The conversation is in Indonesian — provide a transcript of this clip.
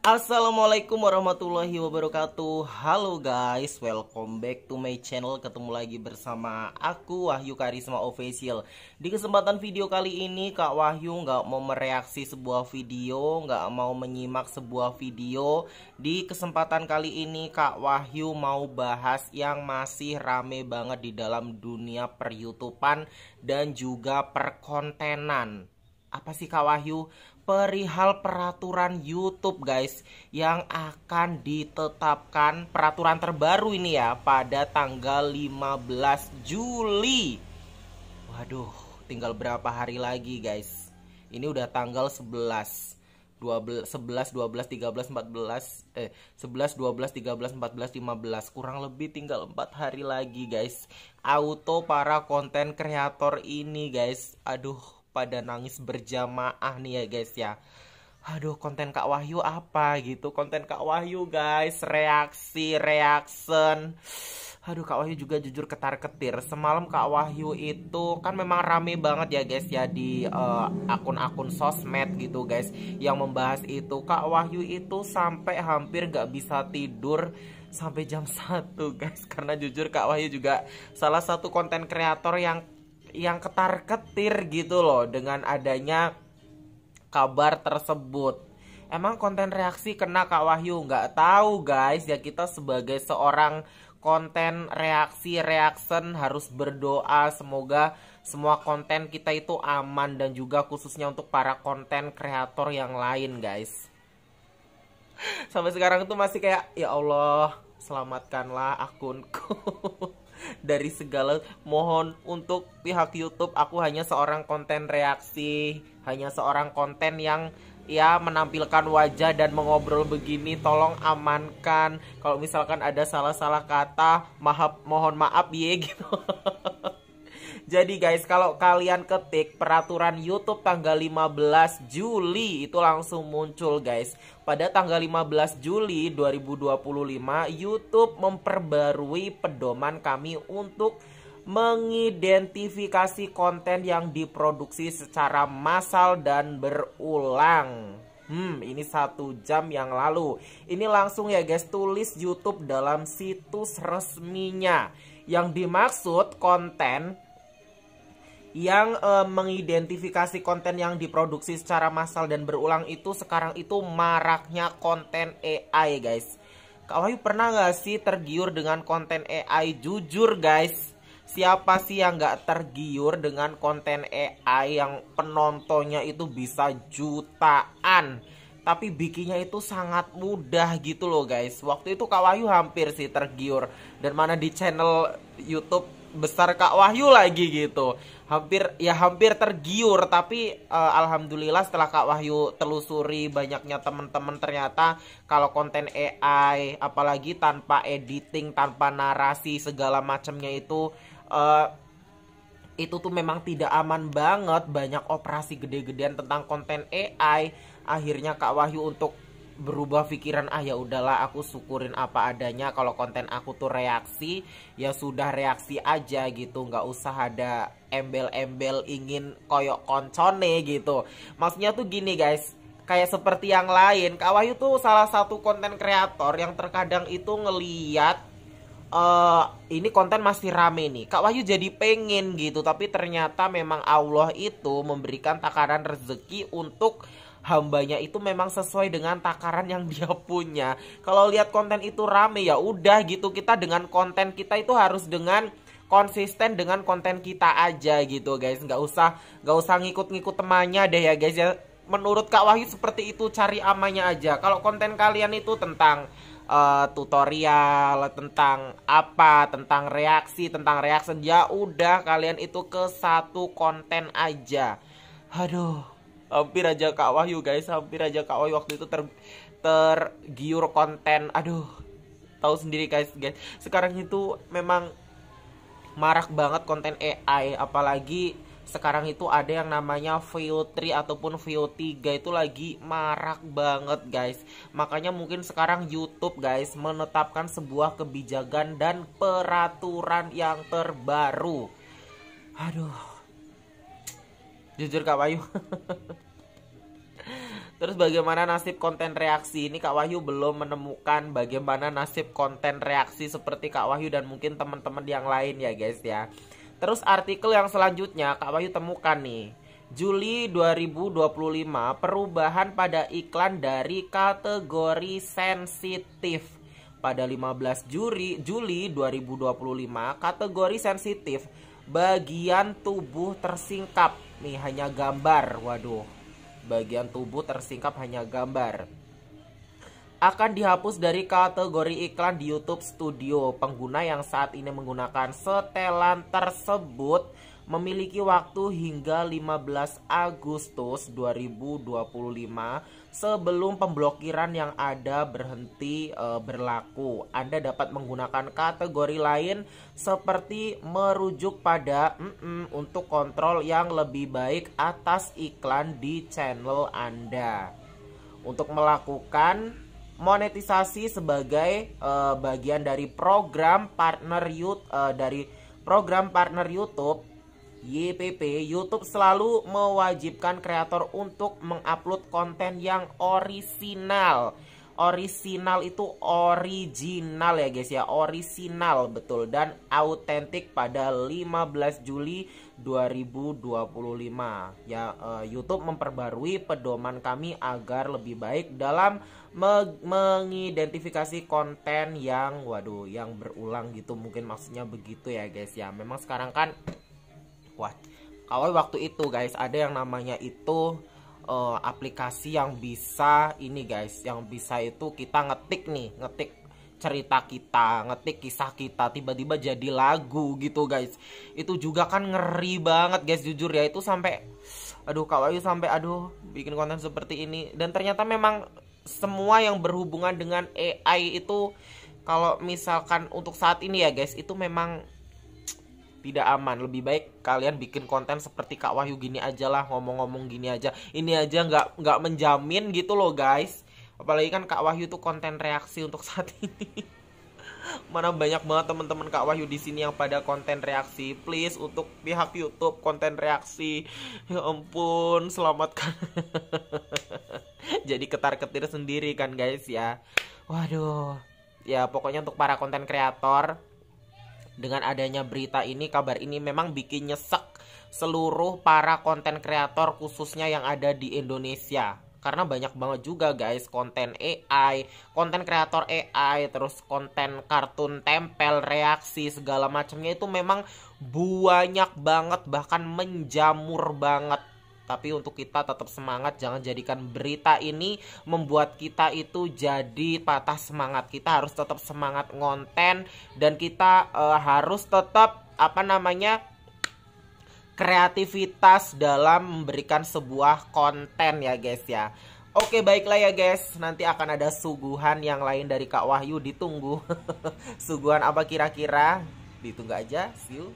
Assalamualaikum warahmatullahi wabarakatuh. Halo guys, welcome back to my channel. Ketemu lagi bersama aku Wahyu Karisma Official. Di kesempatan video kali ini Kak Wahyu nggak mau mereaksi sebuah video, nggak mau menyimak sebuah video. Di kesempatan kali ini Kak Wahyu mau bahas yang masih rame banget di dalam dunia per-YouTubean dan juga perkontenan. Apa sih Kak Wahyu? Perihal peraturan YouTube guys, yang akan ditetapkan peraturan terbaru ini ya pada tanggal 15 Juli. Waduh, tinggal berapa hari lagi guys. Ini udah tanggal 11, 12, 11, 12, 13, 14 11, 12, 13, 14, 15. Kurang lebih tinggal 4 hari lagi guys. Auto para konten kreator ini guys, aduh, pada nangis berjamaah nih ya guys ya. Aduh, konten Kak Wahyu apa gitu. Konten Kak Wahyu guys, reaksi, reaction. Aduh, Kak Wahyu juga jujur ketar-ketir. Semalam Kak Wahyu itu kan memang rame banget ya guys ya di akun-akun sosmed gitu guys, yang membahas itu. Kak Wahyu itu sampai hampir gak bisa tidur sampai jam 1 guys. Karena jujur Kak Wahyu juga salah satu konten kreator yang ketar-ketir gitu loh dengan adanya kabar tersebut. Emang konten reaksi kena Kak Wahyu? Nggak tahu guys ya, kita sebagai seorang konten reaksi reaction harus berdoa semoga semua konten kita itu aman, dan juga khususnya untuk para konten kreator yang lain guys. Sampai sekarang itu masih kayak, ya Allah, selamatkanlah akunku dari segala. Mohon untuk pihak YouTube, aku hanya seorang konten reaksi, hanya seorang konten yang ya menampilkan wajah dan mengobrol begini. Tolong amankan. Kalau misalkan ada salah-salah kata, mohon maaf ya gitu. Jadi guys, kalau kalian ketik peraturan YouTube tanggal 15 Juli itu langsung muncul guys. Pada tanggal 15 Juli 2025 YouTube memperbarui pedoman kami untuk mengidentifikasi konten yang diproduksi secara massal dan berulang. Ini 1 jam yang lalu. Ini langsung ya guys, tulis YouTube dalam situs resminya. Yang dimaksud konten yang mengidentifikasi konten yang diproduksi secara massal dan berulang itu sekarang itu maraknya konten AI guys. Kak Wahyu pernah gak sih tergiur dengan konten AI? Jujur guys, siapa sih yang gak tergiur dengan konten AI yang penontonnya itu bisa jutaan, tapi bikinnya itu sangat mudah gitu loh guys. Waktu itu Kak Wahyu hampir sih tergiur, dan mana di channel YouTube besar Kak Wahyu lagi gitu. Hampir tergiur, tapi alhamdulillah setelah Kak Wahyu telusuri banyaknya teman-teman, ternyata kalau konten AI apalagi tanpa editing, tanpa narasi segala macamnya itu tuh memang tidak aman banget. Banyak operasi gede-gedean tentang konten AI. Akhirnya Kak Wahyu untuk berubah pikiran, ya udahlah, aku syukurin apa adanya. Kalau konten aku tuh reaksi, ya sudah reaksi aja gitu, nggak usah ada embel-embel ingin koyok koncone gitu. Maksudnya tuh gini guys, kayak seperti yang lain, Kak Wahyu tuh salah satu konten kreator yang terkadang itu ngeliat ini konten masih rame nih, Kak Wahyu jadi pengen gitu, tapi ternyata memang Allah itu memberikan takaran rezeki untuk hambanya itu memang sesuai dengan takaran yang dia punya. Kalau lihat konten itu rame, ya udah gitu, kita dengan konten kita itu harus dengan konsisten dengan konten kita aja gitu guys. Nggak usah ngikut-ngikut temannya deh ya guys ya. Menurut Kak Wahyu seperti itu, cari amannya aja. Kalau konten kalian itu tentang tutorial, tentang apa, tentang reaksi, tentang reaction, ya udah kalian itu ke satu konten aja. Aduh, hampir aja Kak Wahyu guys, hampir aja Kak Wahyu waktu itu tergiur konten. Aduh, tahu sendiri guys. Sekarang itu memang marak banget konten AI, apalagi sekarang itu ada yang namanya VO3 ataupun VO3 itu lagi marak banget guys. Makanya mungkin sekarang YouTube guys menetapkan sebuah kebijakan dan peraturan yang terbaru. Aduh, jujur Kak Wahyu Terus bagaimana nasib konten reaksi? Ini Kak Wahyu belum menemukan bagaimana nasib konten reaksi seperti Kak Wahyu dan mungkin teman-teman yang lain ya guys ya. Terus artikel yang selanjutnya Kak Wahyu temukan nih. Juli 2025, perubahan pada iklan dari kategori sensitif. Pada 15 Juli 2025, kategori sensitif bagian tubuh tersingkap. Nih hanya gambar. Waduh. Bagian tubuh tersingkap hanya gambar. Akan dihapus dari kategori iklan di YouTube Studio. Pengguna yang saat ini menggunakan setelan tersebut memiliki waktu hingga 15 Agustus 2025 sebelum pemblokiran yang ada berhenti berlaku. Anda dapat menggunakan kategori lain seperti merujuk pada untuk kontrol yang lebih baik atas iklan di channel Anda. Untuk melakukan monetisasi sebagai bagian dari program partner YouTube YPP, YouTube selalu mewajibkan kreator untuk mengupload konten yang orisinal. Orisinal itu original ya guys ya, orisinal betul dan autentik pada 15 Juli 2025. Ya, YouTube memperbarui pedoman kami agar lebih baik dalam mengidentifikasi konten yang yang berulang gitu, mungkin maksudnya begitu ya guys ya. Memang sekarang kan kalau waktu itu guys ada yang namanya itu aplikasi yang bisa ini guys, yang bisa itu kita ngetik cerita kita, ngetik kisah kita, tiba-tiba jadi lagu gitu guys. Itu juga kan ngeri banget guys, jujur ya. Itu sampai Kak Wahyu sampai bikin konten seperti ini. Dan ternyata memang semua yang berhubungan dengan AI itu kalau misalkan untuk saat ini ya guys, itu memang tidak aman. Lebih baik kalian bikin konten seperti Kak Wahyu gini aja lah, ngomong-ngomong gini aja. Ini aja nggak menjamin gitu loh guys. Apalagi kan Kak Wahyu tuh konten reaksi untuk saat ini. Mana banyak banget teman-teman Kak Wahyu di sini yang pada konten reaksi. Please untuk pihak YouTube konten reaksi. Ya ampun, selamatkan. Jadi ketar-ketir sendiri kan guys ya. Waduh. Ya pokoknya untuk para konten kreator, dengan adanya berita ini, kabar ini memang bikin nyesek seluruh para konten kreator khususnya yang ada di Indonesia. Karena banyak banget juga guys konten AI, konten kreator AI, terus konten kartun tempel, reaksi, segala macamnya itu memang banyak banget, bahkan menjamur banget. Tapi untuk kita tetap semangat, jangan jadikan berita ini membuat kita itu jadi patah semangat. Kita harus tetap semangat ngonten dan kita harus tetap kreativitas dalam memberikan sebuah konten ya guys ya. Oke, baiklah ya guys, nanti akan ada suguhan yang lain dari Kak Wahyu, ditunggu. Suguhan apa kira-kira? Ditunggu aja, see you.